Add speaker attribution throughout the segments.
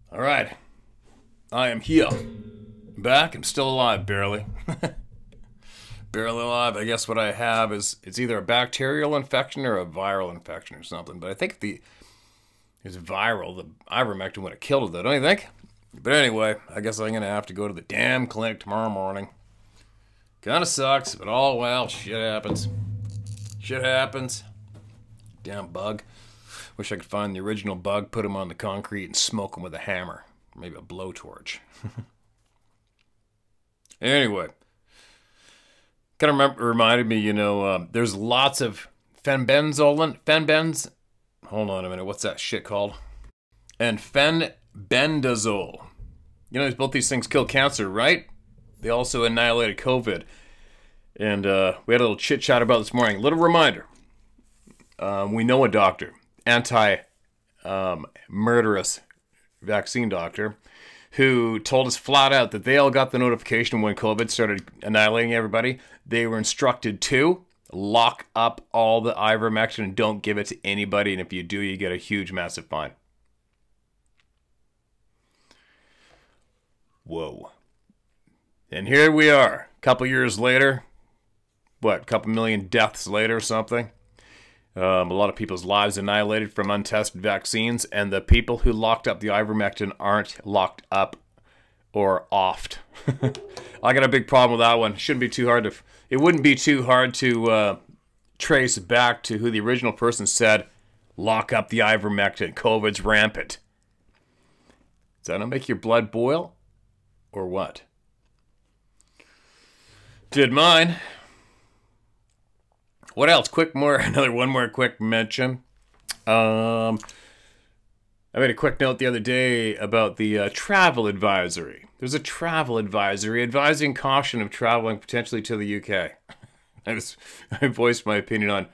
Speaker 1: All right, I am here. Back. I'm still alive, barely. Barely alive. I guess what I have is it's either a bacterial infection or a viral infection or something. But I think it's viral. The ivermectin would have killed it, though, don't you think? But anyway, I guess I'm gonna have to go to the damn clinic tomorrow morning. Kind of sucks, but oh well. Shit happens. Shit happens. Damn bug. Wish I could find the original bug, put him on the concrete, and smoke him with a hammer. Maybe a blowtorch. Anyway. Kind of reminded me, there's lots of fenbendazole. Hold on a minute, what's that shit called? And fenbendazole. Both these things kill cancer, right? They also annihilated COVID. And we had a little chit-chat about this morning. Little reminder. We know a doctor. Anti-murderous vaccine doctor who told us flat out that they all got the notification when COVID started annihilating everybody. They were instructed to lock up all the ivermectin and don't give it to anybody. And if you do, you get a huge, massive fine. Whoa. And here we are, a couple years later. What, a couple million deaths later or something? A lot of people's lives annihilated from untested vaccines, and the people who locked up the ivermectin aren't locked up or offed. I got a big problem with that one. Shouldn't be too hard to. It wouldn't be too hard to trace back to who the original person said, "Lock up the ivermectin. COVID's rampant." Does that not make your blood boil, or what? Did mine. What else? One more quick mention. I made a quick note the other day about the travel advisory. There's a travel advisory advising caution of traveling potentially to the UK. I voiced my opinion on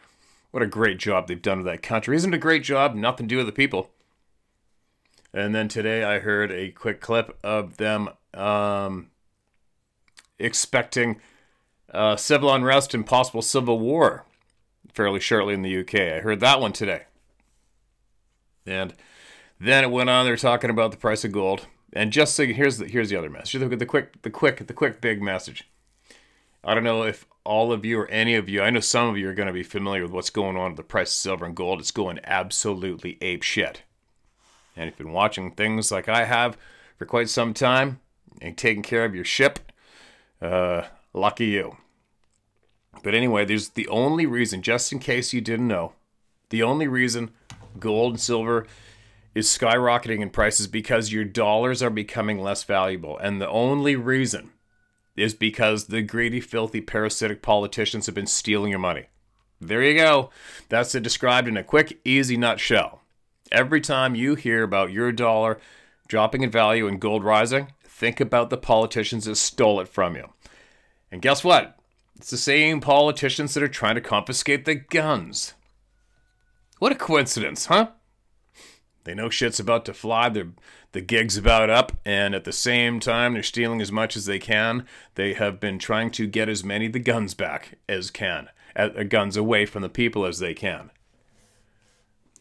Speaker 1: what a great job they've done with that country. Isn't it a great job? Nothing to do with the people. And then today I heard a quick clip of them expecting civil unrest and possible civil war fairly shortly in the UK. I heard that one today. And then it went on, they're talking about the price of gold. And just so here's the other message. The quick big message. I don't know if all of you or any of you, I know some of you are going to be familiar with what's going on with the price of silver and gold. It's going absolutely ape shit. And if you've been watching things like I have for quite some time and taking care of your ship, lucky you. But anyway, there's the only reason, just in case you didn't know, the only reason gold and silver is skyrocketing in prices because your dollars are becoming less valuable. And the only reason is because the greedy, filthy, parasitic politicians have been stealing your money. There you go. That's it described in a quick, easy nutshell. Every time you hear about your dollar dropping in value and gold rising, think about the politicians that stole it from you. And guess what? It's the same politicians that are trying to confiscate the guns. What a coincidence, huh? They know shit's about to fly, the gig's about up, and at the same time, they're stealing as much as they can. They have been trying to get as many of the guns back as can, guns away from the people as they can.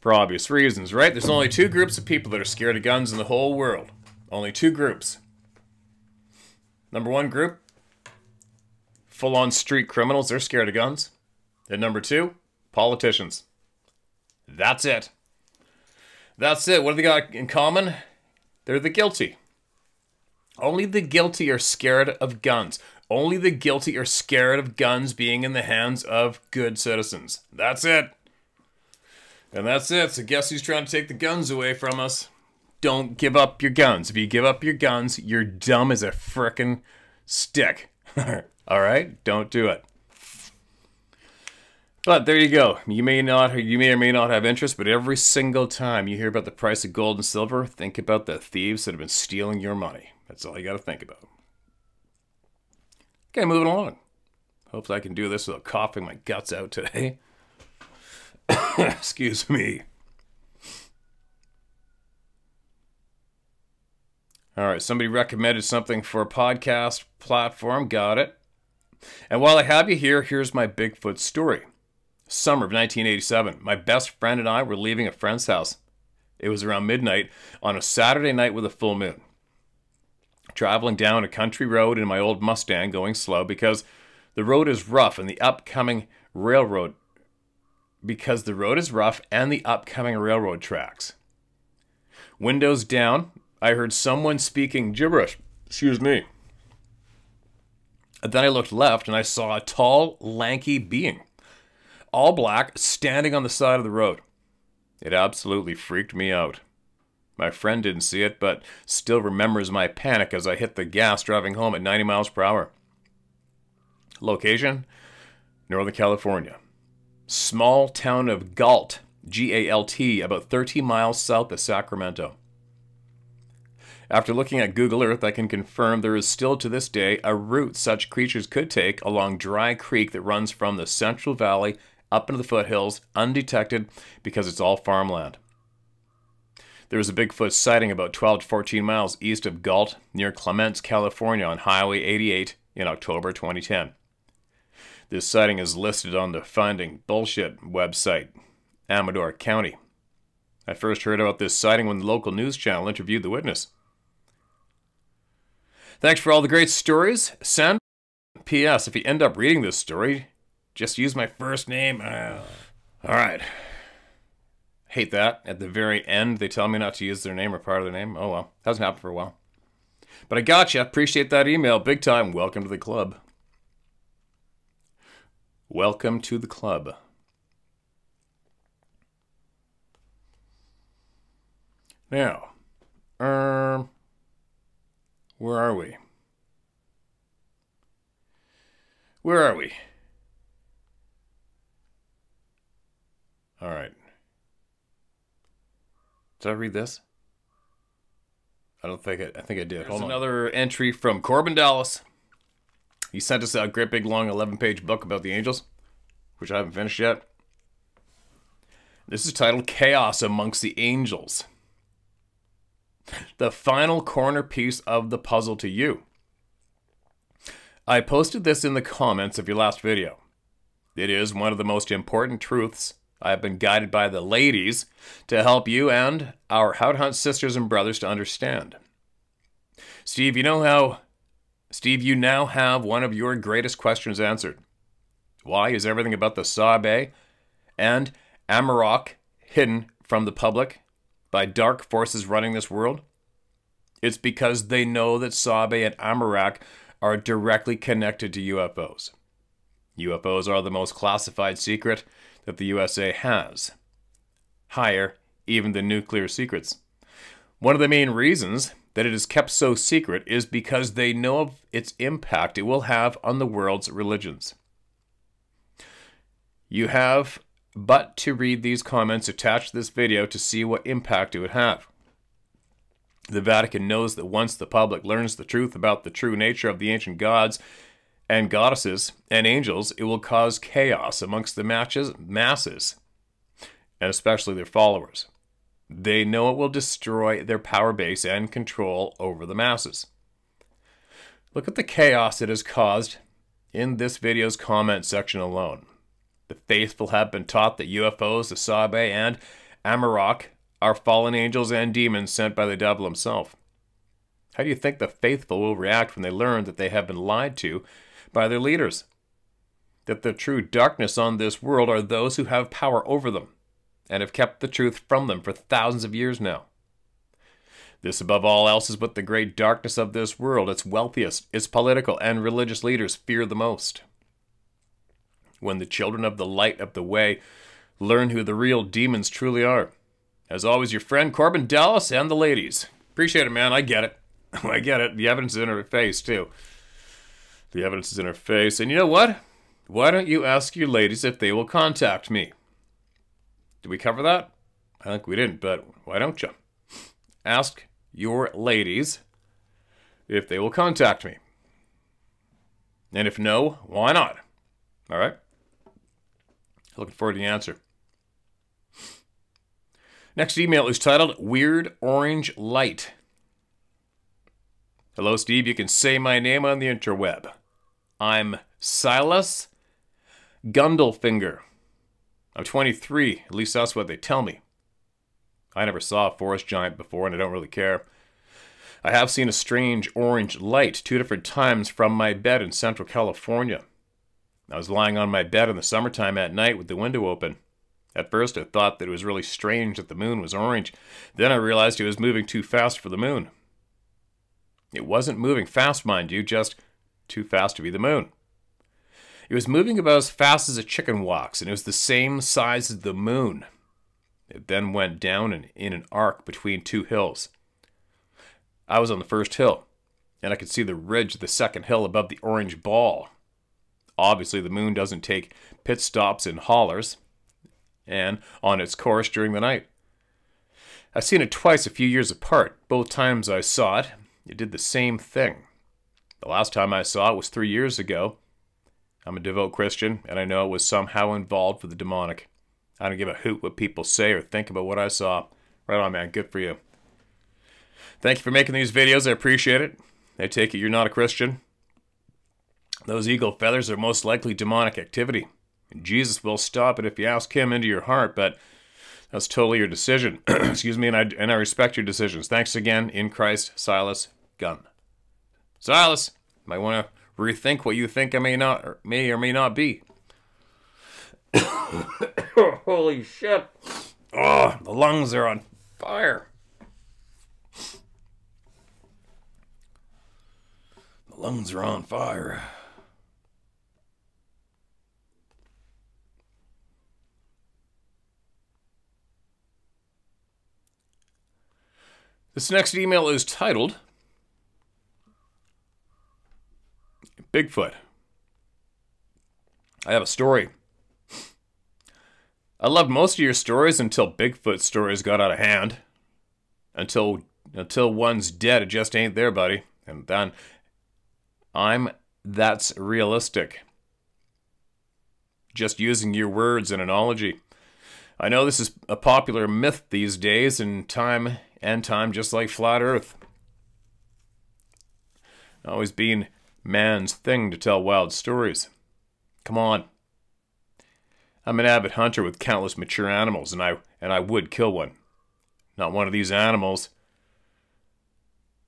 Speaker 1: For obvious reasons, right? There's only two groups of people that are scared of guns in the whole world. Only two groups. Number one group, full-on street criminals, they're scared of guns. And number two, politicians. That's it. That's it. What do they got in common? They're the guilty. Only the guilty are scared of guns. Only the guilty are scared of guns being in the hands of good citizens. That's it. And that's it. So guess who's trying to take the guns away from us? Don't give up your guns. If you give up your guns, you're dumb as a frickin' stick. All right? Don't do it. But there you go. You may or may not have interest, but every single time you hear about the price of gold and silver, think about the thieves that have been stealing your money. That's all you got to think about. Okay, moving along. Hopefully I can do this without coughing my guts out today. Excuse me. All right, somebody recommended something for a podcast platform. Got it. And while I have you here, here's my Bigfoot story. Summer of 1987. My best friend and I were leaving a friend's house. It was around midnight on a Saturday night with a full moon. Traveling down a country road in my old Mustang, going slow because the road is rough and the upcoming railroad tracks. Windows down, I heard someone speaking gibberish. Excuse me. And then I looked left and I saw a tall, lanky being, all black, standing on the side of the road. It absolutely freaked me out. My friend didn't see it, but still remembers my panic as I hit the gas driving home at 90 miles per hour. Location? Northern California. Small town of Galt, G-A-L-T, about 13 miles south of Sacramento. After looking at Google Earth, I can confirm there is still to this day a route such creatures could take along Dry Creek that runs from the Central Valley up into the foothills, undetected because it's all farmland. There was a Bigfoot sighting about 12 to 14 miles east of Galt, near Clements, California, on Highway 88 in October 2010. This sighting is listed on the Finding Bullshit website, Amador County. I first heard about this sighting when the local news channel interviewed the witness. Thanks for all the great stories. Send. P.S. If you end up reading this story, just use my first name. All right. Hate that. At the very end, they tell me not to use their name or part of their name. Oh well. Hasn't happened for a while. But I gotcha. Appreciate that email. Big time. Welcome to the club. Welcome to the club. Now, where are we? Where are we? All right. Did I read this? I think I did. There's another entry from Corbin Dallas. He sent us a great big long 11-page book about the angels, which I haven't finished yet. This is titled Chaos Amongst the Angels. The final corner piece of the puzzle to you. I posted this in the comments of your last video. It is one of the most important truths I have been guided by the ladies to help you and our How to Hunt sisters and brothers to understand. Steve, you now have one of your greatest questions answered. Why is everything about the Sabe and Amarok hidden from the public by dark forces running this world? It's because they know that Sabe and Amarok are directly connected to UFOs. UFOs are the most classified secret that the USA has. Higher even than nuclear secrets. One of the main reasons that it is kept so secret is because they know of its impact it will have on the world's religions. You have but to read these comments attached to this video to see what impact it would have. The Vatican knows that once the public learns the truth about the true nature of the ancient gods and goddesses and angels, it will cause chaos amongst the masses, and especially their followers. They know it will destroy their power base and control over the masses. Look at the chaos it has caused in this video's comment section alone. The faithful have been taught that UFOs, the Sabe, and Amarok are fallen angels and demons sent by the devil himself. How do you think the faithful will react when they learn that they have been lied to by their leaders? That the true darkness on this world are those who have power over them and have kept the truth from them for thousands of years now. This, above all else, is what the great darkness of this world, its wealthiest, its political and religious leaders fear the most. When the children of the light of the way learn who the real demons truly are. As always, your friend Corbin Dallas and the ladies. Appreciate it, man. I get it. I get it. The evidence is in her face, too. The evidence is in her face. And you know what? Why don't you ask your ladies if they will contact me? Did we cover that? I think we didn't, but why don't you? Ask your ladies if they will contact me. And if no, why not? All right? Looking forward to the answer. Next email is titled Weird Orange Light. Hello, Steve. You can say my name on the interweb. I'm Silas Gundelfinger. I'm 23. At least that's what they tell me. I never saw a forest giant before, and I don't really care. I have seen a strange orange light 2 different times from my bed in Central California. I was lying on my bed in the summertime at night with the window open. At first, I thought that it was really strange that the moon was orange. Then I realized it was moving too fast for the moon. It wasn't moving fast, mind you, just too fast to be the moon. It was moving about as fast as a chicken walks, and it was the same size as the moon. It then went down in an arc between 2 hills. I was on the first hill, and I could see the ridge of the second hill above the orange ball. Obviously, the moon doesn't take pit stops in hollers and on its course during the night. I've seen it twice a few years apart. Both times I saw it, it did the same thing. The last time I saw it was 3 years ago. I'm a devout Christian, and I know it was somehow involved with the demonic. I don't give a hoot what people say or think about what I saw. Right on, man. Good for you. Thank you for making these videos. I appreciate it. I take it you're not a Christian. Those eagle feathers are most likely demonic activity. Jesus will stop it if you ask him into your heart, but that's totally your decision. Excuse me, and I respect your decisions. Thanks again, in Christ, Silas Gunn. Silas, might want to rethink what you think I may or may not be. Holy shit. Oh, the lungs are on fire. The lungs are on fire. This next email is titled Bigfoot. I have a story. I loved most of your stories until Bigfoot stories got out of hand. Until one's dead, it just ain't there, buddy. And then that's realistic. Just using your words and analogy. I know this is a popular myth these days, and time just like flat earth. Always been man's thing to tell wild stories. Come on. I'm an avid hunter with countless mature animals, and I would kill one. Not one of these animals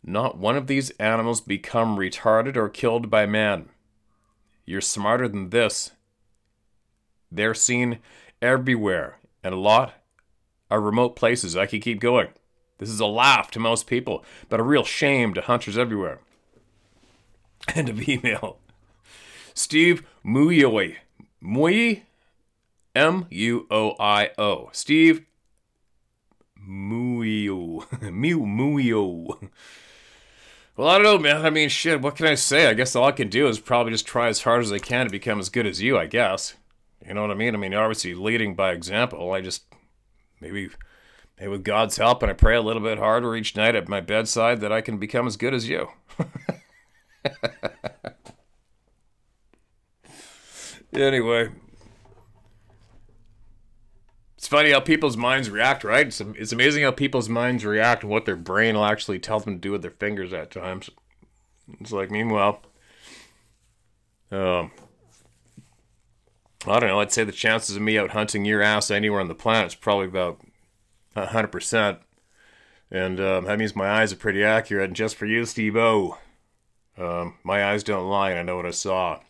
Speaker 1: become retarded or killed by man. You're smarter than this. They're seen everywhere, and a lot are remote places. I could keep going. This is a laugh to most people, but a real shame to hunters everywhere. End of email. Steve Muyoy. M-U-O-I-O. Steve Muyo. Muyo. Well, I don't know, man. I mean, shit, what can I say? I guess all I can do is probably just try as hard as I can to become as good as you, I guess. You know what I mean? I mean, obviously leading by example. I just, maybe with God's help, and I pray a little bit harder each night at my bedside that I can become as good as you. Anyway. It's funny how people's minds react, right? It's amazing how people's minds react and what their brain will actually tell them to do with their fingers at times. It's like, meanwhile, I don't know, I'd say the chances of me out hunting your ass anywhere on the planet is probably about 100%. And that means my eyes are pretty accurate. And just for you, Steve-O, my eyes don't lie and I know what I saw.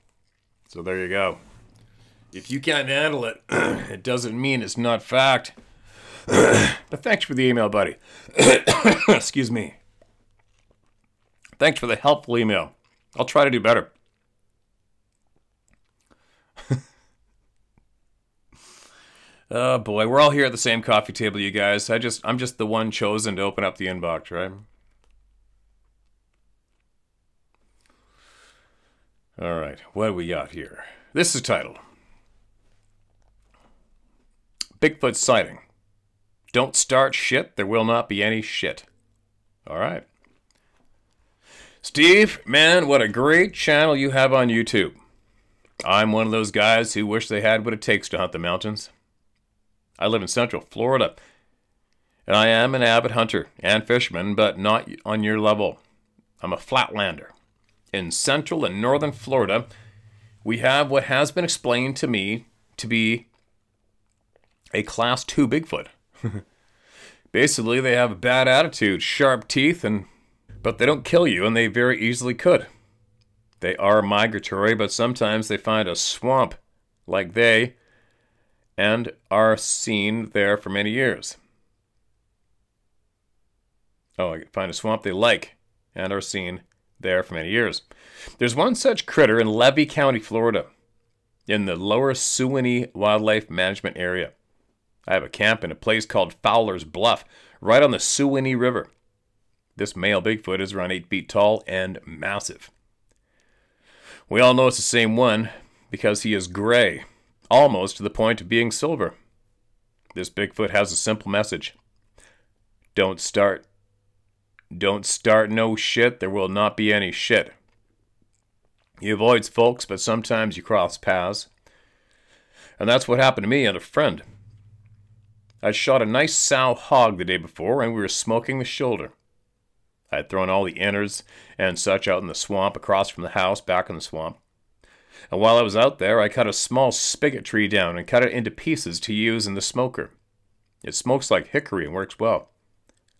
Speaker 1: So there you go. If you can't handle it, it doesn't mean it's not fact. But thanks for the email, buddy. Excuse me. Thanks for the helpful email. I'll try to do better. Oh boy, we're all here at the same coffee table, you guys. I'm just the one chosen to open up the inbox, right? All right, what do we got here? This is titled Bigfoot Sighting. Don't start shit, there will not be any shit. All right. Steve, man, what a great channel you have on YouTube. I'm one of those guys who wish they had what it takes to hunt the mountains. I live in Central Florida, and I am an avid hunter and fisherman, but not on your level. I'm a flatlander. In Central and Northern Florida, we have what has been explained to me to be a Class 2 Bigfoot. Basically, they have a bad attitude, sharp teeth, but they don't kill you, and they very easily could. They are migratory, but sometimes they find a swamp like they and are seen there for many years. Oh, I find a swamp they like and are seen there for many years. There's one such critter in Levy County, Florida, in the Lower Suwannee Wildlife Management Area. I have a camp in a place called Fowler's Bluff, right on the Suwannee River. This male Bigfoot is around 8 feet tall and massive. We all know it's the same one because he is gray, almost to the point of being silver. This Bigfoot has a simple message. Don't start no shit, there will not be any shit. He avoids folks, but sometimes you cross paths. And that's what happened to me and a friend. I shot a nice sow hog the day before, and we were smoking the shoulder. I had thrown all the innards and such out in the swamp across from the house, back in the swamp. And while I was out there, I cut a small spigot tree down and cut it into pieces to use in the smoker. It smokes like hickory and works well.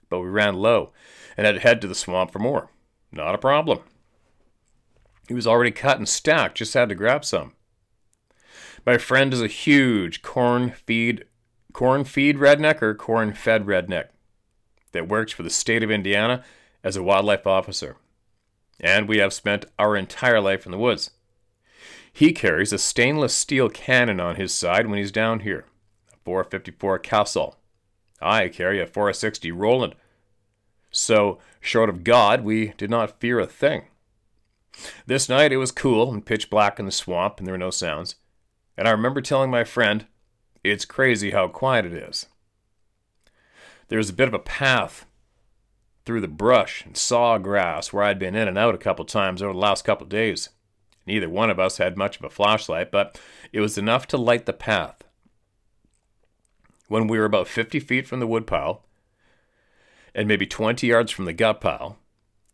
Speaker 1: But we ran low and had to head to the swamp for more. Not a problem. He was already cut and stacked, just had to grab some. My friend is a huge corn-fed redneck that works for the state of Indiana as a wildlife officer. And we have spent our entire life in the woods. He carries a stainless steel cannon on his side when he's down here, a .454 Castle. I carry a .460 Roland. So, short of God, we did not fear a thing. This night it was cool and pitch black in the swamp, and there were no sounds. And I remember telling my friend, it's crazy how quiet it is. There's a bit of a path through the brush and sawgrass where I'd been in and out a couple times over the last couple days. Neither one of us had much of a flashlight, but it was enough to light the path. When we were about 50 feet from the woodpile, and maybe 20 yards from the gut pile,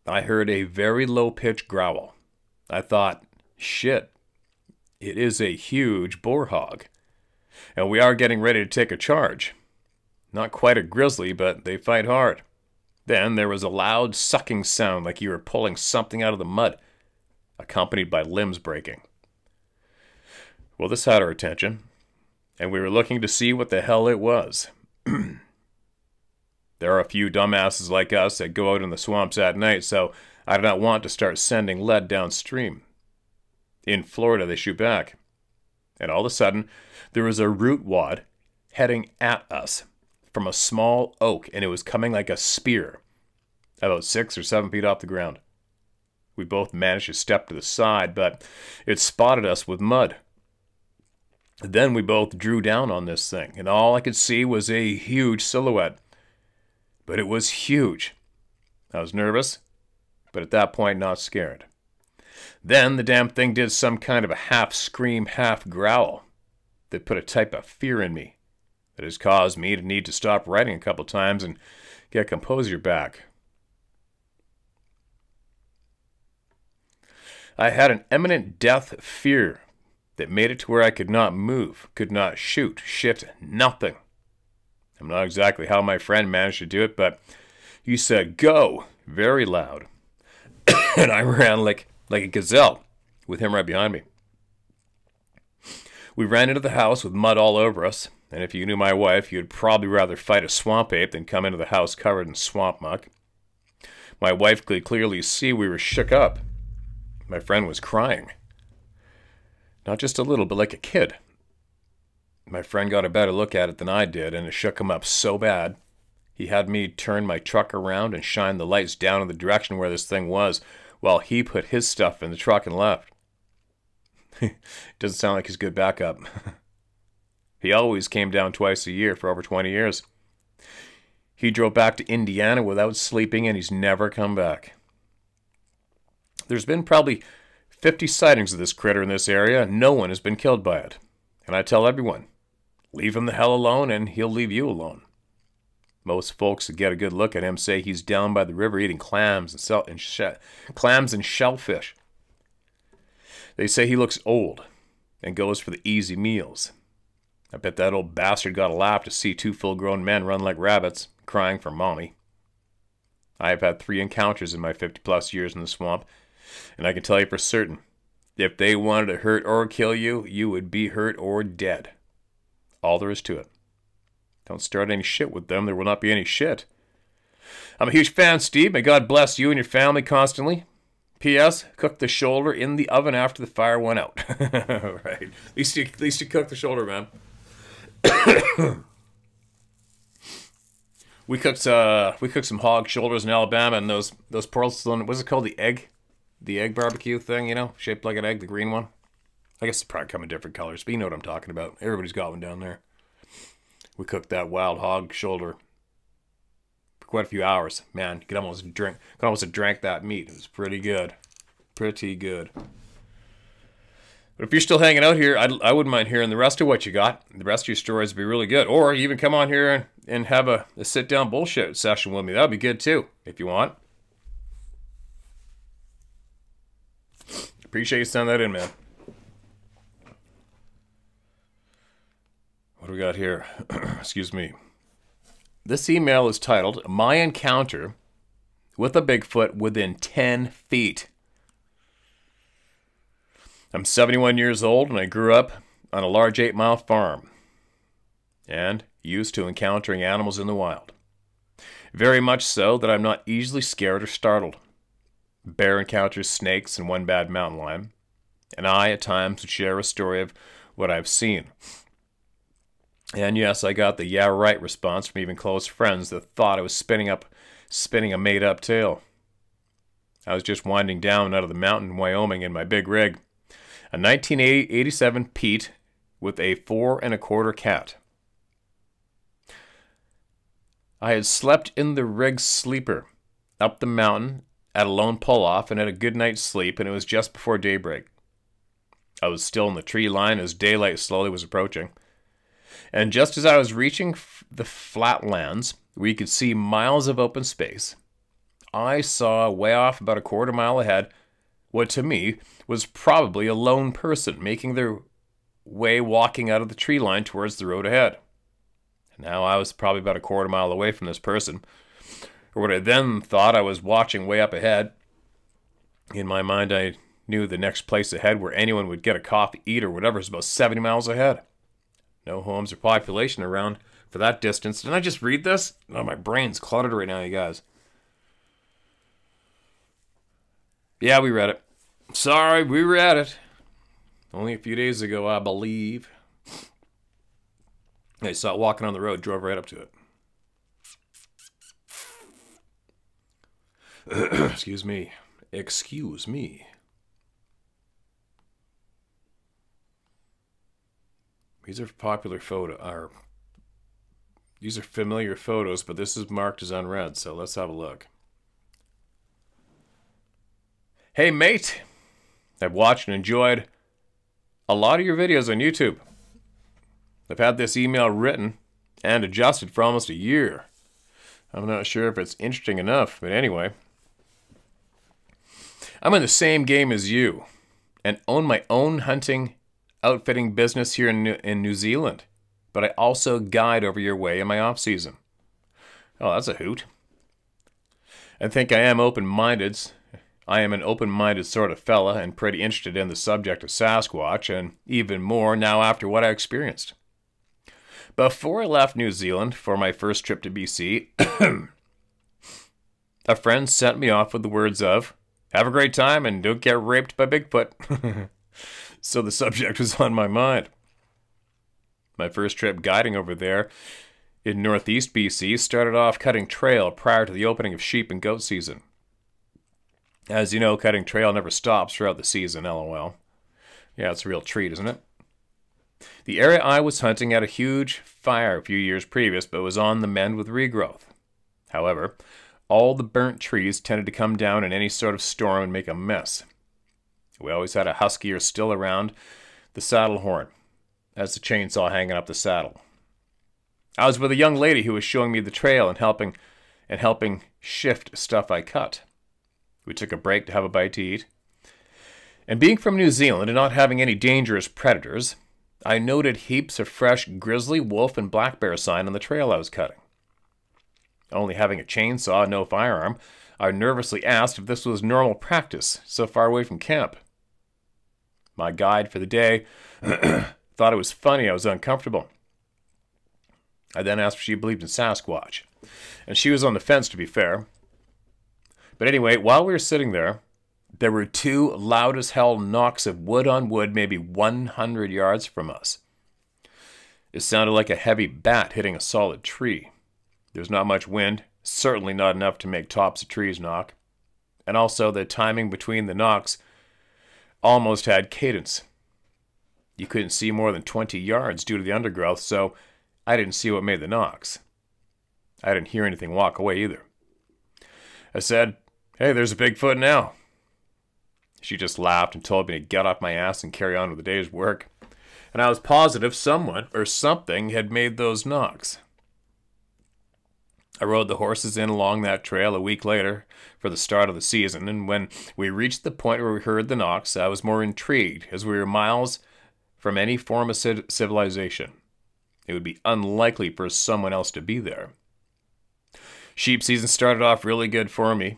Speaker 1: I heard a very low-pitched growl. I thought, shit, it is a huge boar hog. And we are getting ready to take a charge. Not quite a grizzly, but they fight hard. Then there was a loud sucking sound like you were pulling something out of the mud, accompanied by limbs breaking. Well, this had our attention, and we were looking to see what the hell it was. There are a few dumbasses like us that go out in the swamps at night, so I did not want to start sending lead downstream. In Florida, they shoot back. And all of a sudden, there was a root wad heading at us from a small oak, and it was coming like a spear, about 6 or 7 feet off the ground. We both managed to step to the side, but it spotted us with mud. Then we both drew down on this thing, and all I could see was a huge silhouette. But it was huge. I was nervous, but at that point not scared. Then the damn thing did some kind of a half scream, half growl that put a type of fear in me that has caused me to need to stop writing a couple times and get composure back. I had an imminent death fear that made it to where I could not move, could not shoot, shift, nothing. I'm not exactly how my friend managed to do it, but he said, go, very loud. And I ran like a gazelle, with him right behind me. We ran into the house with mud all over us, and if you knew my wife, you'd probably rather fight a swamp ape than come into the house covered in swamp muck. My wife could clearly see we were shook up. My friend was crying. Not just a little, but like a kid. My friend got a better look at it than I did, and it shook him up so bad, he had me turn my truck around and shine the lights down in the direction where this thing was, while he put his stuff in the truck and left. Doesn't sound like he's good backup. He always came down twice a year for over 20 years. He drove back to Indiana without sleeping, and he's never come back. There's been probably 50 sightings of this critter in this area, and no one has been killed by it. And I tell everyone, leave him the hell alone, and he'll leave you alone. Most folks that get a good look at him say he's down by the river eating clams and shellfish. They say he looks old and goes for the easy meals. I bet that old bastard got a laugh to see 2 full-grown men run like rabbits, crying for mommy. I have had 3 encounters in my 50-plus years in the swamp, and I can tell you for certain, if they wanted to hurt or kill you, you would be hurt or dead. All there is to it. Don't start any shit with them, there will not be any shit. I'm a huge fan, Steve. May God bless you and your family constantly. P.S. Cook the shoulder in the oven after the fire went out. Right. At least you cook the shoulder, man. We cooked some hog shoulders in Alabama, and those porcelain, what's it called, the egg barbecue thing, you know, shaped like an egg, the green one. I guess they probably come in different colors, but you know what I'm talking about. Everybody's got one down there. We cooked that wild hog shoulder for quite a few hours. Man, you could almost have drank that meat. It was pretty good, pretty good. But if you're still hanging out here, I wouldn't mind hearing the rest of what you got. The rest of your stories would be really good. Or even come on here and have a sit-down bullshit session with me. That would be good too, if you want. Appreciate you sending that in, man. What do we got here? Excuse me. This email is titled, My Encounter with a Bigfoot Within 10 Feet. I'm 71 years old, and I grew up on a large 8-mile farm and used to encountering animals in the wild. Very much so that I'm not easily scared or startled. Bear encounters snakes and one bad mountain lion, and I, at times, would share a story of what I've seen. And yes, I got the yeah right response from even close friends that thought I was spinning a made-up tale. I was just winding down out of the mountain in Wyoming in my big rig, a 1987 Pete with a 4 1/4 cat. I had slept in the rig sleeper up the mountain at a lone pull-off and had a good night's sleep, and it was just before daybreak. I was still in the tree line as daylight slowly was approaching. And just as I was reaching the flatlands, where you could see miles of open space, I saw way off about a 1/4 mile ahead what to me was probably a lone person making their way walking out of the tree line towards the road ahead. Now I was probably about a 1/4 mile away from this person, or what I then thought I was watching way up ahead. In my mind, I knew the next place ahead where anyone would get a coffee, eat, or whatever is about 70 miles ahead. No homes or population around for that distance. Didn't I just read this? Oh, my brain's cluttered right now, you guys. Yeah, we read it. Sorry, we read it. Only a few days ago, I believe. I saw it walking on the road, drove right up to it. Excuse me. Excuse me. These are popular these are familiar photos, but this is marked as unread, so let's have a look. Hey, mate. I've watched and enjoyed a lot of your videos on YouTube. I've had this email written and adjusted for almost a year. I'm not sure if it's interesting enough, but anyway. I'm in the same game as you and own my own hunting outfitting business here in New Zealand, but I also guide over your way in my off-season. Oh, that's a hoot. I think I am open-minded. I am an open-minded sort of fella and pretty interested in the subject of Sasquatch, and even more now after what I experienced. Before I left New Zealand for my first trip to BC, a friend sent me off with the words of, "Have a great time and don't get raped by Bigfoot." So the subject was on my mind. My first trip guiding over there in northeast BC started off cutting trail prior to the opening of sheep and goat season. As you know, cutting trail never stops throughout the season, lol. Yeah, it's a real treat, isn't it? The area I was hunting had a huge fire a few years previous, but was on the mend with regrowth. However, all the burnt trees tended to come down in any sort of storm and make a mess. We always had a husky or still around the saddle horn, as the chainsaw hanging up the saddle. I was with a young lady who was showing me the trail and helping shift stuff I cut. We took a break to have a bite to eat. And being from New Zealand and not having any dangerous predators, I noted heaps of fresh grizzly, wolf, and black bear sign on the trail I was cutting. Only having a chainsaw and no firearm, I nervously asked if this was normal practice so far away from camp. My guide for the day thought it was funny I was uncomfortable. I then asked if she believed in Sasquatch, and she was on the fence, to be fair. But anyway, while we were sitting there were two loud as hell knocks of wood on wood maybe 100 yards from us. It sounded like a heavy bat hitting a solid tree. There was not much wind, certainly not enough to make tops of trees knock, and also the timing between the knocks almost had cadence. You couldn't see more than 20 yards due to the undergrowth, so I didn't see what made the knocks. I didn't hear anything walk away either. I said, "Hey, there's a Bigfoot now." She just laughed and told me to get off my ass and carry on with the day's work. And I was positive someone or something had made those knocks. I rode the horses in along that trail a week later for the start of the season, and when we reached the point where we heard the knocks, I was more intrigued, as we were miles from any form of civilization. It would be unlikely for someone else to be there. Sheep season started off really good for me.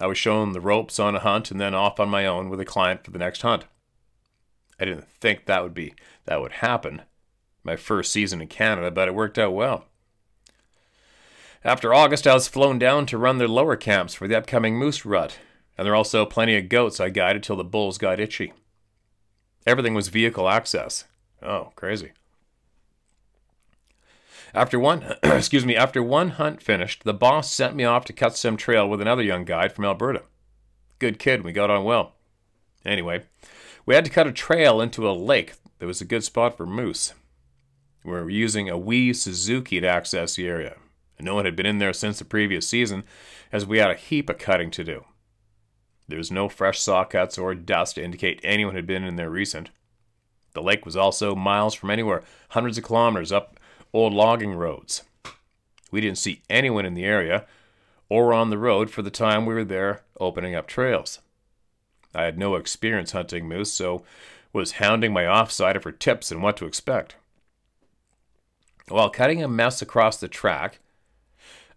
Speaker 1: I was shown the ropes on a hunt and then off on my own with a client for the next hunt. I didn't think that would happen my first season in Canada, but it worked out well. After August, I was flown down to run their lower camps for the upcoming moose rut, and there were also plenty of goats I guided till the bulls got itchy. Everything was vehicle access. Oh, crazy. After one hunt finished, the boss sent me off to cut some trail with another young guide from Alberta. Good kid, we got on well. Anyway, we had to cut a trail into a lake that was a good spot for moose. We were using a wee Suzuki to access the area, and no one had been in there since the previous season, as we had a heap of cutting to do. There was no fresh saw cuts or dust to indicate anyone had been in there recent. The lake was also miles from anywhere, hundreds of kilometers up old logging roads. We didn't see anyone in the area or on the road for the time we were there opening up trails. I had no experience hunting moose, so was hounding my offsider for tips and what to expect. While cutting a mess across the track,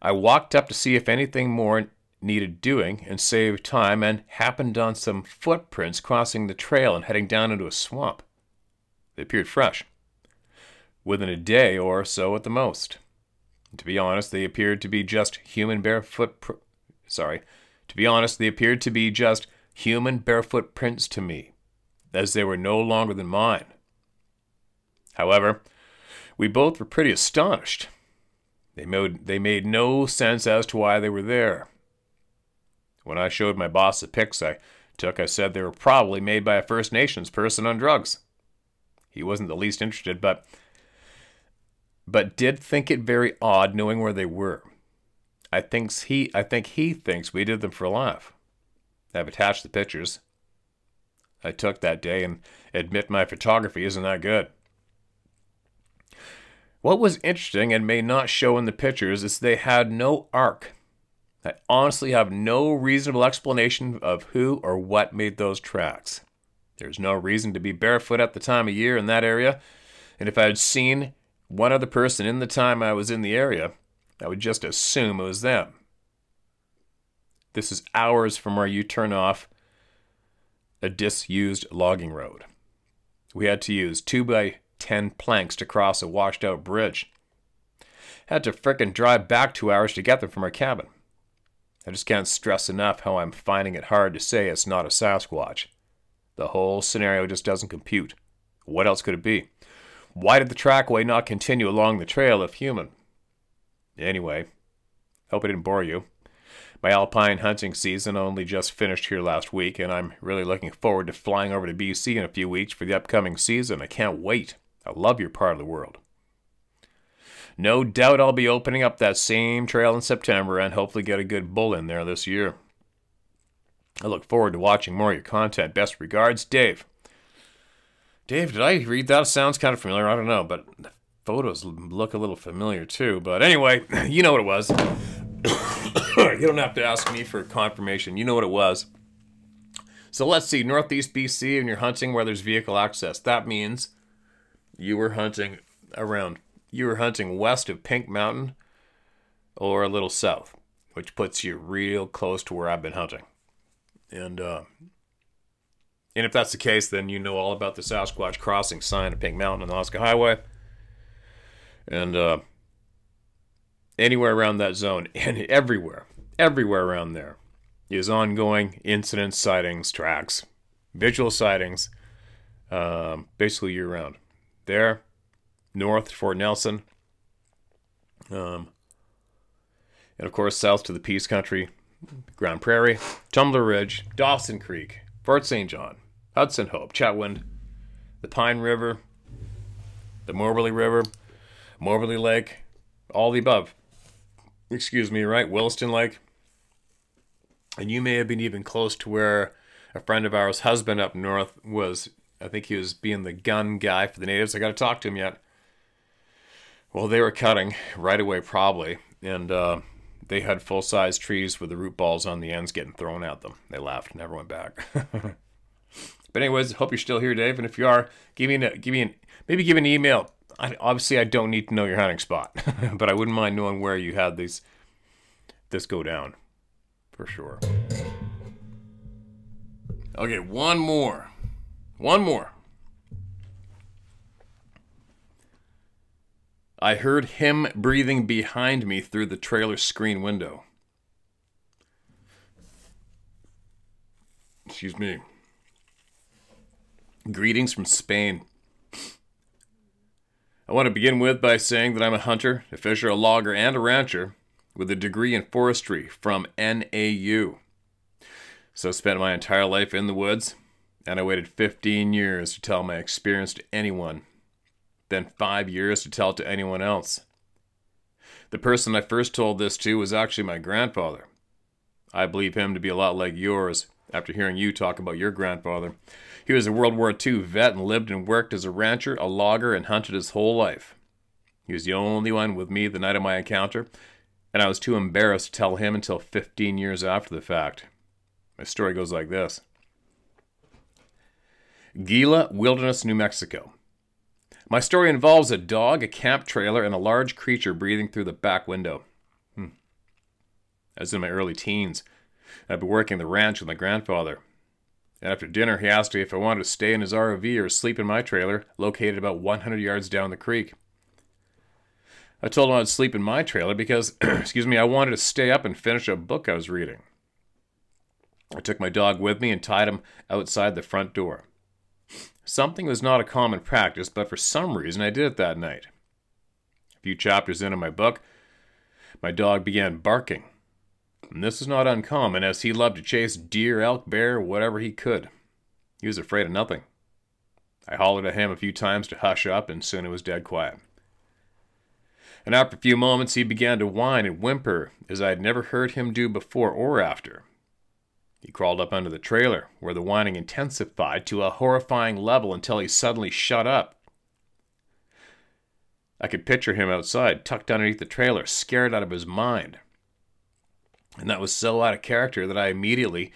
Speaker 1: I walked up to see if anything more needed doing and save time, and happened on some footprints crossing the trail and heading down into a swamp. They appeared fresh, within a day or so at the most. To be honest, they appeared to be just human barefoot prints to me, as they were no longer than mine. However, we both were pretty astonished. They made no sense as to why they were there. When I showed my boss the pics I took, I said they were probably made by a First Nations person on drugs. He wasn't the least interested, but did think it very odd knowing where they were. I think he thinks we did them for a laugh. I've attached the pictures I took that day and admit my photography isn't that good. What was interesting and may not show in the pictures is they had no arc. I honestly have no reasonable explanation of who or what made those tracks. There's no reason to be barefoot at the time of year in that area, and if I had seen one other person in the time I was in the area, I would just assume it was them. This is hours from where you turn off a disused logging road. We had to use 2x10 planks to cross a washed out bridge. Had to frickin' drive back 2 hours to get them from our cabin. I just can't stress enough how I'm finding it hard to say it's not a Sasquatch. The whole scenario just doesn't compute. What else could it be? Why did the trackway not continue along the trail if human? Anyway, hope I didn't bore you. My alpine hunting season only just finished here last week, and I'm really looking forward to flying over to BC in a few weeks for the upcoming season. I can't wait. I love your part of the world. No doubt I'll be opening up that same trail in September and hopefully get a good bull in there this year. I look forward to watching more of your content. Best regards, Dave. Dave, did I read that? Sounds kind of familiar. I don't know, but the photos look a little familiar too. But anyway, you know what it was. You don't have to ask me for confirmation. You know what it was. So let's see. Northeast BC, and you're hunting where there's vehicle access. That means you were hunting west of Pink Mountain or a little south, which puts you real close to where I've been hunting. And if that's the case, then you know all about the Sasquatch crossing sign of Pink Mountain on the Alaska Highway. And anywhere around that zone, and everywhere around there is ongoing incidents, sightings, tracks, visual sightings, basically year-round. There, north, Fort Nelson, and of course south to the Peace Country, Grand Prairie, Tumbler Ridge, Dawson Creek, Fort St. John, Hudson Hope, Chetwynd, the Pine River, the Moberly River, Moberly Lake, all the above. Excuse me, right? Williston Lake. And you may have been even close to where a friend of ours' husband up north was. I think he was being the gun guy for the natives. I got to talk to him yet. Well, they were cutting right away probably. And they had full-size trees with the root balls on the ends getting thrown at them. They laughed, never went back. But anyways, hope you're still here, Dave. And if you are, maybe give an email. Obviously, I don't need to know your hunting spot, but I wouldn't mind knowing where you had this go down, for sure. Okay, one more. I heard him breathing behind me through the trailer screen window. Excuse me. Greetings from Spain. I want to begin by saying that I'm a hunter, a fisher, a logger, and a rancher with a degree in forestry from NAU. So I spent my entire life in the woods, and I waited 15 years to tell my experience to anyone, then 5 years to tell it to anyone else. The person I first told this to was actually my grandfather. I believe him to be a lot like yours after hearing you talk about your grandfather. He was a World War II vet and lived and worked as a rancher, a logger, and hunted his whole life. He was the only one with me the night of my encounter, and I was too embarrassed to tell him until 15 years after the fact. My story goes like this. Gila Wilderness, New Mexico. My story involves a dog, a camp trailer, and a large creature breathing through the back window. I was in my early teens. I'd been working the ranch with my grandfather. And after dinner, he asked me if I wanted to stay in his RV or sleep in my trailer, located about 100 yards down the creek. I told him I'd sleep in my trailer because, I wanted to stay up and finish a book I was reading. I took my dog with me and tied him outside the front door. Something was not a common practice, but for some reason I did it that night. A few chapters into my book, my dog began barking. And this is not uncommon, as he loved to chase deer, elk, bear, whatever he could. He was afraid of nothing. I hollered at him a few times to hush up, and soon it was dead quiet. And after a few moments, he began to whine and whimper, as I had never heard him do before or after. He crawled up under the trailer, where the whining intensified to a horrifying level until he suddenly shut up. I could picture him outside, tucked underneath the trailer, scared out of his mind. And that was so out of character that I immediately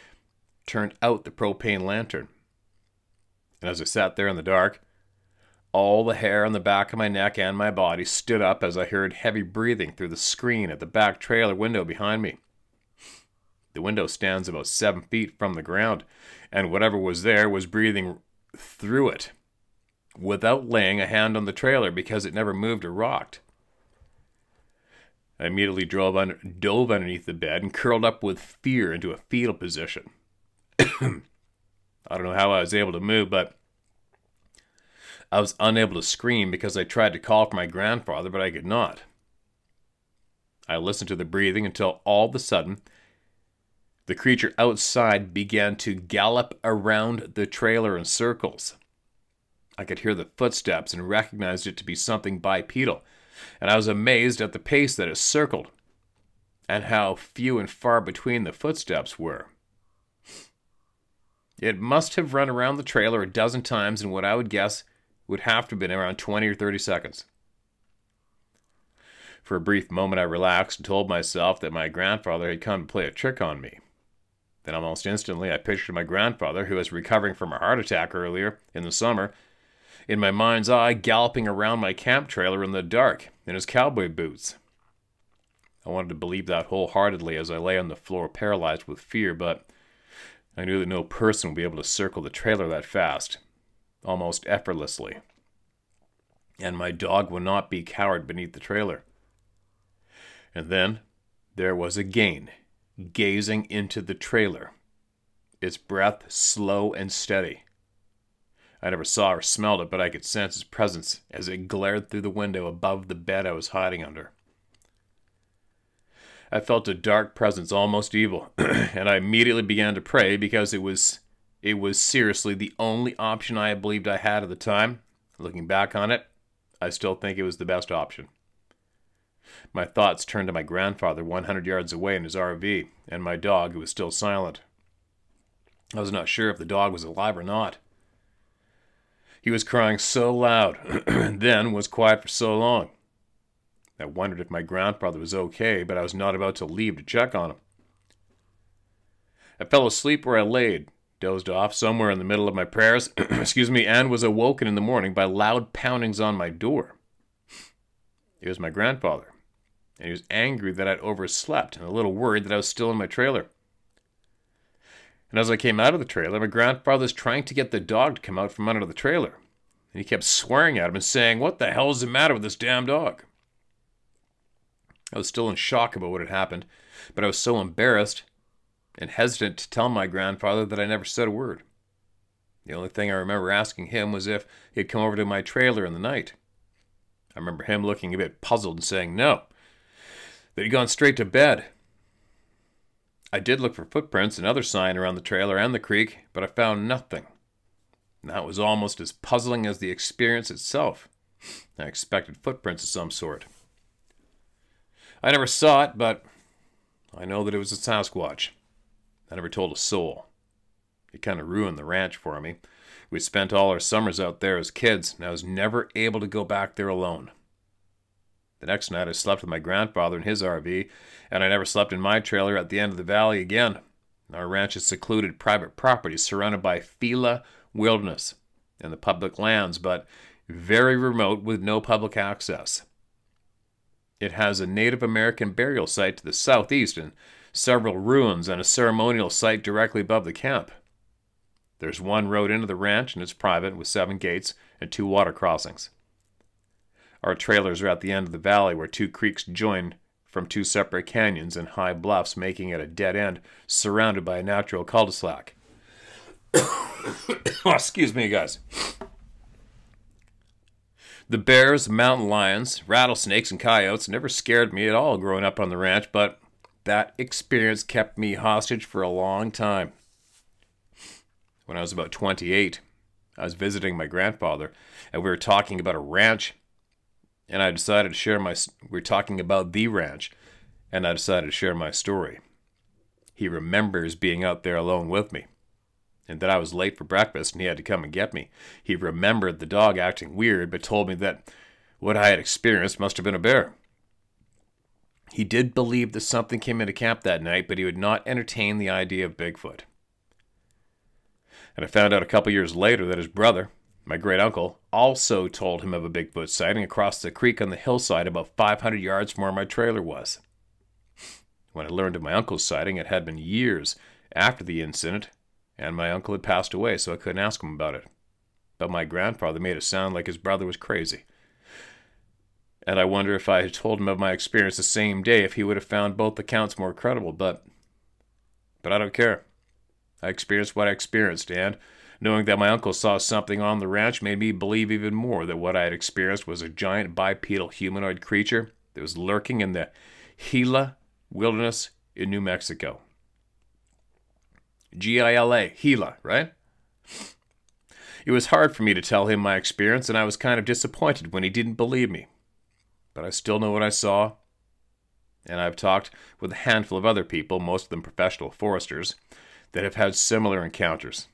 Speaker 1: turned out the propane lantern. And as I sat there in the dark, all the hair on the back of my neck and my body stood up as I heard heavy breathing through the screen at the back trailer window behind me. The window stands about 7 feet from the ground, and whatever was there was breathing through it, without laying a hand on the trailer because it never moved or rocked. I immediately dove underneath the bed and curled up with fear into a fetal position. I don't know how I was able to move, but I was unable to scream because I tried to call for my grandfather, but I could not. I listened to the breathing until all of a sudden The creature outside began to gallop around the trailer in circles. I could hear the footsteps and recognized it to be something bipedal, and I was amazed at the pace that it circled, and how few and far between the footsteps were. It must have run around the trailer a dozen times in what I would guess would have to have been around 20 or 30 seconds. For a brief moment I relaxed and told myself that my grandfather had come to play a trick on me. Then almost instantly I pictured my grandfather, who was recovering from a heart attack earlier in the summer, in my mind's eye galloping around my camp trailer in the dark in his cowboy boots. I wanted to believe that wholeheartedly as I lay on the floor paralyzed with fear, but I knew that no person would be able to circle the trailer that fast, almost effortlessly. And my dog would not be cowered beneath the trailer. And then there was again, gazing into the trailer, its breath slow and steady. I never saw or smelled it, but I could sense its presence as it glared through the window above the bed I was hiding under. I felt a dark presence, almost evil, and I immediately began to pray because it was seriously the only option I believed I had at the time. Looking back on it, I still think it was the best option. My thoughts turned to my grandfather 100 yards away in his RV, and my dog, who was still silent. I was not sure if the dog was alive or not. He was crying so loud, and then was quiet for so long. I wondered if my grandfather was okay, but I was not about to leave to check on him. I fell asleep where I laid, dozed off somewhere in the middle of my prayers, and was awoken in the morning by loud poundings on my door. It was my grandfather, and he was angry that I'd overslept and a little worried that I was still in my trailer. And as I came out of the trailer, my grandfather was trying to get the dog to come out from under the trailer, and he kept swearing at him and saying, "What the hell is the matter with this damn dog?" I was still in shock about what had happened, but I was so embarrassed and hesitant to tell my grandfather that I never said a word. The only thing I remember asking him was if he had come over to my trailer in the night. I remember him looking a bit puzzled and saying no, that he'd gone straight to bed. I did look for footprints and other sign around the trailer and the creek, but I found nothing. And that was almost as puzzling as the experience itself. I expected footprints of some sort. I never saw it, but I know that it was a Sasquatch. I never told a soul. It kind of ruined the ranch for me. We spent all our summers out there as kids, and I was never able to go back there alone. The next night I slept with my grandfather in his RV, and I never slept in my trailer at the end of the valley again. Our ranch is secluded private property surrounded by Fila wilderness and the public lands, but very remote with no public access. It has a Native American burial site to the southeast and several ruins and a ceremonial site directly above the camp. There's one road into the ranch, and it's private with 7 gates and 2 water crossings. Our trailers are at the end of the valley where 2 creeks join from 2 separate canyons and high bluffs, making it a dead end surrounded by a natural cul-de-sac. Oh, excuse me, guys. The bears, mountain lions, rattlesnakes, and coyotes never scared me at all growing up on the ranch, but that experience kept me hostage for a long time. When I was about 28, I was visiting my grandfather, and we were talking about a ranch, and I decided to share we were talking about the ranch, and I decided to share my story. He remembers being out there alone with me, and that I was late for breakfast and he had to come and get me. He remembered the dog acting weird, but told me that what I had experienced must have been a bear. He did believe that something came into camp that night, but he would not entertain the idea of Bigfoot. And I found out a couple years later that his brother, my great-uncle, also told him of a Bigfoot sighting across the creek on the hillside about 500 yards from where my trailer was. When I learned of my uncle's sighting, it had been years after the incident, and my uncle had passed away, so I couldn't ask him about it. But my grandfather made it sound like his brother was crazy. And I wonder if I had told him of my experience the same day, if he would have found both accounts more credible, but I don't care. I experienced what I experienced, and knowing that my uncle saw something on the ranch made me believe even more that what I had experienced was a giant bipedal humanoid creature that was lurking in the Gila wilderness in New Mexico. Gila, Gila, right? It was hard for me to tell him my experience, and I was kind of disappointed when he didn't believe me. But I still know what I saw, and I've talked with a handful of other people, most of them professional foresters, that have had similar encounters,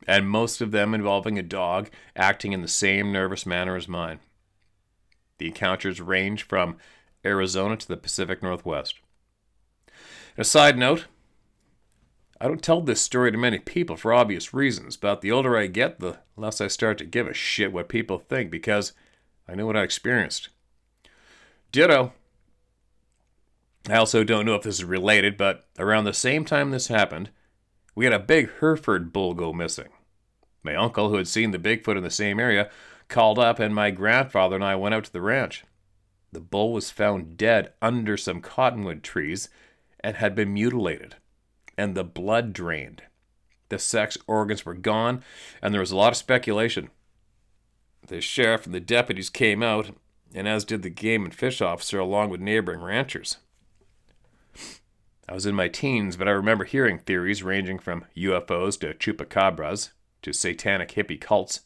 Speaker 1: and most of them involving a dog acting in the same nervous manner as mine. The encounters range from Arizona to the Pacific Northwest. A side note, I don't tell this story to many people for obvious reasons, but the older I get, the less I start to give a shit what people think, because I know what I experienced. Ditto. I also don't know if this is related, but around the same time this happened, we had a big Hereford bull go missing. My uncle, who had seen the Bigfoot in the same area, called up, and my grandfather and I went out to the ranch. The bull was found dead under some cottonwood trees and had been mutilated, and the blood drained. The sex organs were gone, and there was a lot of speculation. The sheriff and the deputies came out, and as did the game and fish officer, along with neighboring ranchers. I was in my teens, but I remember hearing theories ranging from UFOs to chupacabras to satanic hippie cults,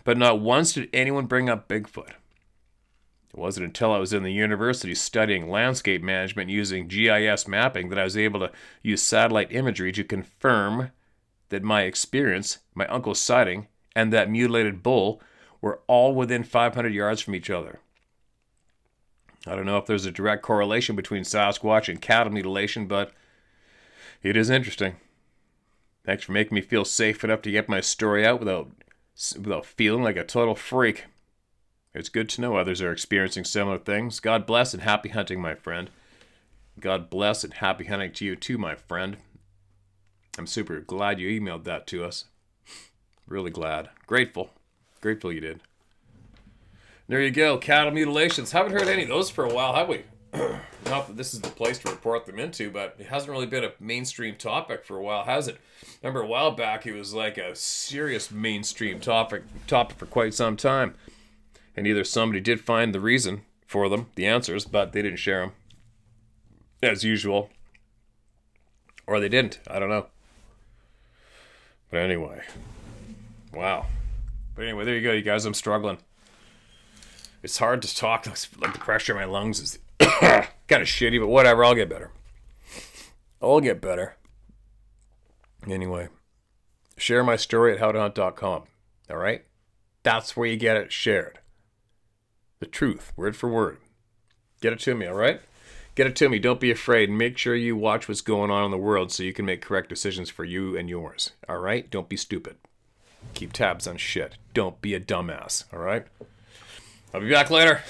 Speaker 1: but not once did anyone bring up Bigfoot. It wasn't until I was in the university studying landscape management using GIS mapping that I was able to use satellite imagery to confirm that my experience, my uncle's sighting, and that mutilated bull were all within 500 yards from each other. I don't know if there's a direct correlation between Sasquatch and cattle mutilation, but it is interesting. Thanks for making me feel safe enough to get my story out without feeling like a total freak. It's good to know others are experiencing similar things. God bless and happy hunting, my friend. God bless and happy hunting to you too, my friend. I'm super glad you emailed that to us. Really glad. Grateful. Grateful you did. There you go. Cattle mutilations. Haven't heard any of those for a while, have we? Not that this is the place to report them into, but it hasn't really been a mainstream topic for a while, has it? Remember a while back it was like a serious mainstream topic for quite some time. And either somebody did find the reason for them, the answers, but they didn't share them, as usual. Or they didn't. I don't know. But anyway. Wow. But anyway, there you go, you guys. I'm struggling. It's hard to talk. Like the pressure in my lungs is kind of shitty, but whatever. I'll get better. I'll get better. Anyway. Share my story at howtohunt.com. All right? That's where you get it shared. The truth, word for word. Get it to me, all right? Get it to me. Don't be afraid. Make sure you watch what's going on in the world so you can make correct decisions for you and yours. All right? Don't be stupid. Keep tabs on shit. Don't be a dumbass, all right? I'll be back later.